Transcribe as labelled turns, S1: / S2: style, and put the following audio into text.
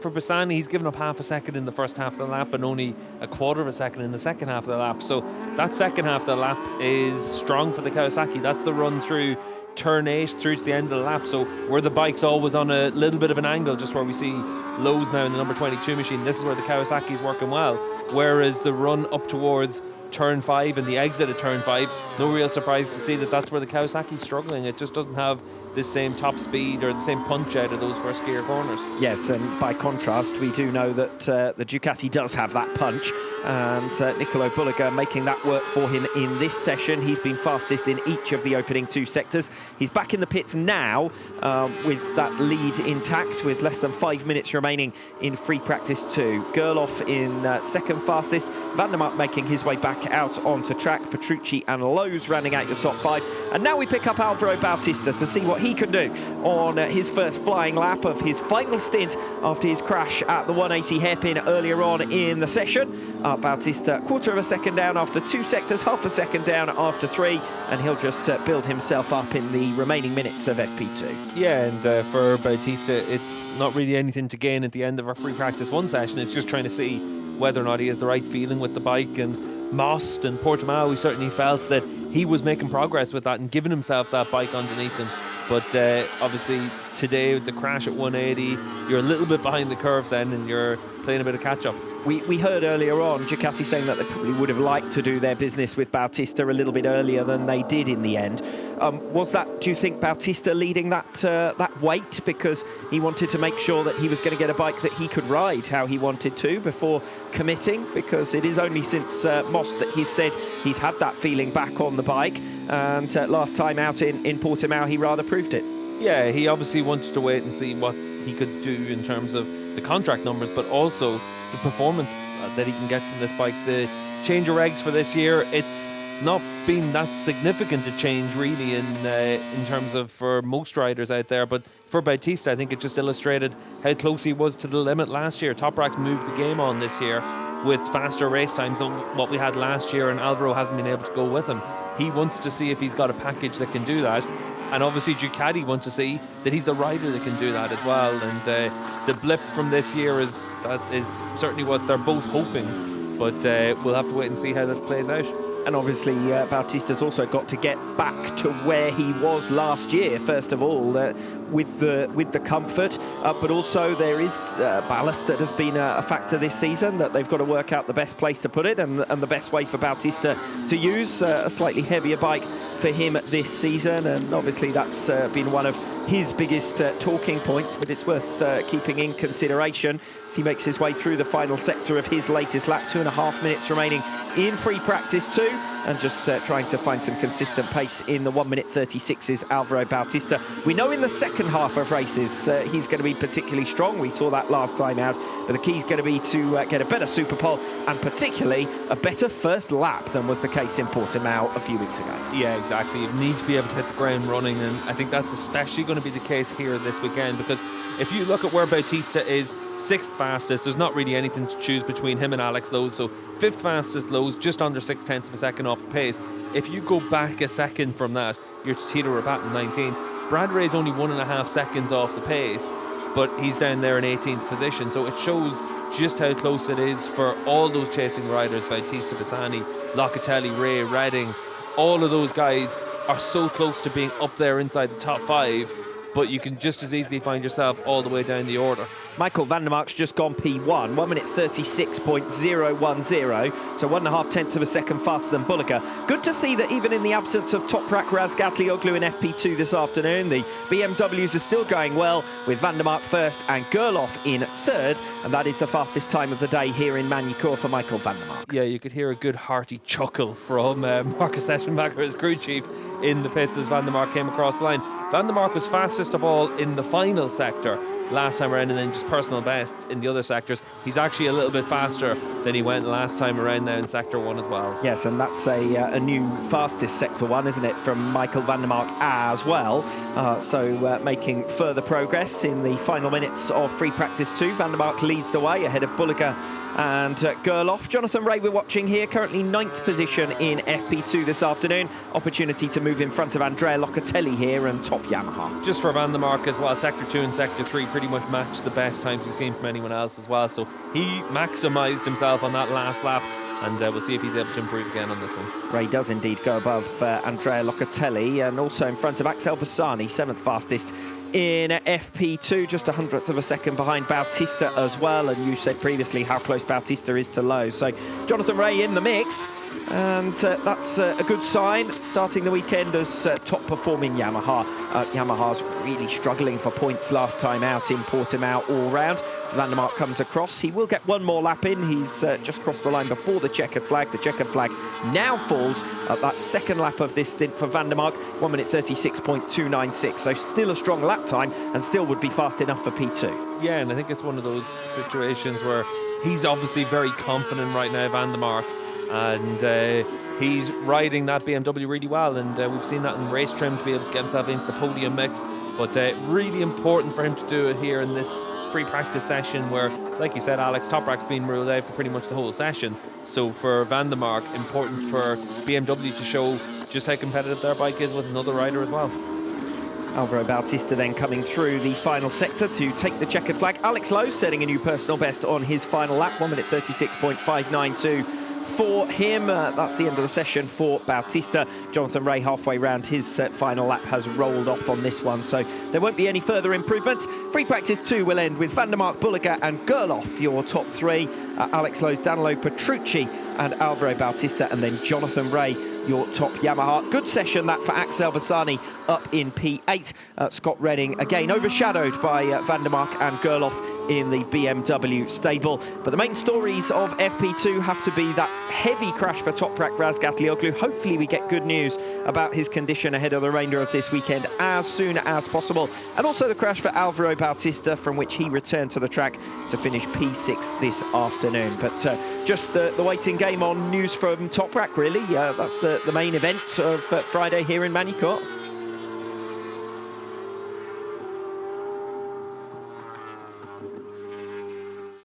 S1: for Bassani, he's given up half a second in the first half of the lap and only a quarter of a second in the second half of the lap. So that second half of the lap is strong for the Kawasaki. That's the run through turn 8 through to the end of the lap. So where the bike's always on a little bit of an angle, just where we see Lowe's now in the number 22 machine, this is where the Kawasaki's working well. Whereas the run up towards turn 5 and the exit of turn 5, no real surprise to see that that's where the Kawasaki's struggling. It just doesn't have the same top speed or the same punch out of those first gear corners.
S2: Yes, and by contrast, we do know that the Ducati does have that punch, and Nicolo Bulliger making that work for him in this session. He's been fastest in each of the opening 2 sectors. He's back in the pits now with that lead intact, with less than 5 minutes remaining in free practice 2. Gerloff in second fastest, Van der Mark making his way back out onto track, Petrucci and Lowe's rounding out your top 5. And now we pick up Alvaro Bautista to see what he can do on his first flying lap of his final stint after his crash at the 180 hairpin earlier on in the session. Bautista, quarter of a second down after 2 sectors, half a second down after 3, and he'll just build himself up in the remaining minutes of FP2.
S1: Yeah, and for Bautista, it's not really anything to gain at the end of our free practice 1 session. It's just trying to see whether or not he has the right feeling with the bike. And Most and Portimao, we certainly felt that he was making progress with that and giving himself that bike underneath him. But obviously today with the crash at 180, you're a little bit behind the curve then, and you're playing a bit of catch-up.
S2: We heard earlier on Ducati saying that they probably would have liked to do their business with Bautista a little bit earlier than they did in the end. Was that, do you think, Bautista leading that weight because he wanted to make sure that he was going to get a bike that he could ride how he wanted to before committing? Because it is only since Most that he's said he's had that feeling back on the bike, and last time out in Portimao he rather proved it.
S1: Yeah, he obviously wanted to wait and see what he could do in terms of the contract numbers, but also the performance that he can get from this bike. The change of regs for this year, it's not been that significant a change really in terms of for most riders out there, but for Bautista I think it just illustrated how close he was to the limit last year. Top Rack's moved the game on this year with faster race times than what we had last year, and Alvaro hasn't been able to go with him. He wants to see if he's got a package that can do that, and obviously Ducati wants to see that he's the rider that can do that as well. And the blip from this year is certainly what they're both hoping, but we'll have to wait and see how that plays out.
S2: And obviously Bautista's also got to get back to where he was last year, first of all, with the comfort, but also there is ballast that has been a factor this season that they've got to work out the best place to put it, and the best way for Bautista to use a slightly heavier bike for him this season. And obviously that's been one of his biggest talking points, but it's worth keeping in consideration as he makes his way through the final sector of his latest lap. 2.5 minutes remaining in free practice 2, and just trying to find some consistent pace in the 1 minute 36 is Alvaro Bautista. We know in the second half of races he's going to be particularly strong. We saw that last time out, but the key's going to be to get a better super pole, and particularly a better first lap than was the case in Portimao a few weeks ago.
S1: Yeah, exactly. You need to be able to hit the ground running, and I think that's especially going to be the case here this weekend, because if you look at where Bautista is 6th fastest, there's not really anything to choose between him and Alex Lowe's. So 5th fastest Lowe's, just under 0.6 of a second off the pace. If you go back a second from that, you're to Tito Rabat in 19th. Brad Ray's only 1.5 seconds off the pace, but he's down there in 18th position. So it shows just how close it is for all those chasing riders. Bautista, Bassani, Locatelli, Ray, Redding, all of those guys are so close to being up there inside the top 5, but you can just as easily find yourself all the way down the order.
S2: Michael van der Mark's just gone P1, 1 minute 36.010, so 1.5 tenths of a second faster than Bulliger. Good to see that even in the absence of Toprak Razgatlioglu in FP2 this afternoon, the BMWs are still going well, with van der Mark first and Gerloff in third, and that is the fastest time of the day here in Magny-Cours for Michael van der Mark.
S1: Yeah, you could hear a good hearty chuckle from Marcus Eschenbacher, his crew chief, in the pits as van der Mark came across the line. Van der Mark was fastest of all in the final sector last time around, and then just personal bests in the other sectors. He's actually a little bit faster than he went last time around now in Sector 1 as well.
S2: Yes, and that's a new fastest Sector 1, isn't it, from Michael van der Mark as well. So making further progress in the final minutes of free practice 2. Van der Mark leads the way ahead of Bulliger and Gerloff. Jonathan Rea we're watching here, currently 9th position in FP2 this afternoon. Opportunity to move in front of Andrea Locatelli here and top Yamaha.
S1: Just for Van der Mark as well, Sector 2 and Sector 3 pretty much match the best times we've seen from anyone else as well. So he maximised himself on that last lap, and we'll see if he's able to improve again on this one.
S2: Rea does indeed go above Andrea Locatelli, and also in front of Axel Bassani, 7th fastest in FP2, just 100th of a second behind Bautista as well. And you said previously how close Bautista is to Lowe. So Jonathan Rea in the mix, and that's a good sign, starting the weekend as top performing Yamaha. Yamaha's really struggling for points last time out in Portimao all round. Van der Mark comes across. He will get one more lap in. He's just crossed the line before the checkered flag. The checkered flag now falls at that second lap of this stint for Van der Mark, 1 minute 36.296. So still a strong lap time, and still would be fast enough for P2.
S1: Yeah, and I think it's one of those situations where he's obviously very confident right now, Van der Mark, and he's riding that BMW really well, and we've seen that in race trim to be able to get himself into the podium mix. But really important for him to do it here in this free practice session where, like you said, Alex, Toprak's been ruled out for pretty much the whole session. So for Van der Mark, important for BMW to show just how competitive their bike is with another rider as well.
S2: Alvaro Bautista then coming through the final sector to take the checkered flag. Alex Lowe setting a new personal best on his final lap, 1 minute 36.592 for him. That's the end of the session for Bautista. Jonathan Rea halfway round his final lap has rolled off on this one, so there won't be any further improvements. Free practice 2 will end with Van der Mark, Bulliger and Gerloff, your top 3. Alex Lowe's Danilo Petrucci and Alvaro Bautista, and then Jonathan Rea, your top Yamaha. Good session that for Axel Bassani up in P8. Scott Redding again overshadowed by Van der Mark and Gerloff in the BMW stable. But the main stories of FP2 have to be that heavy crash for Toprak Razgatlioglu. Hopefully we get good news about his condition ahead of the remainder of this weekend as soon as possible. And also the crash for Alvaro Bautista, from which he returned to the track to finish P6 this afternoon. But just the waiting game on news from Toprak, really. That's the main event of Friday here in Magny-Cours.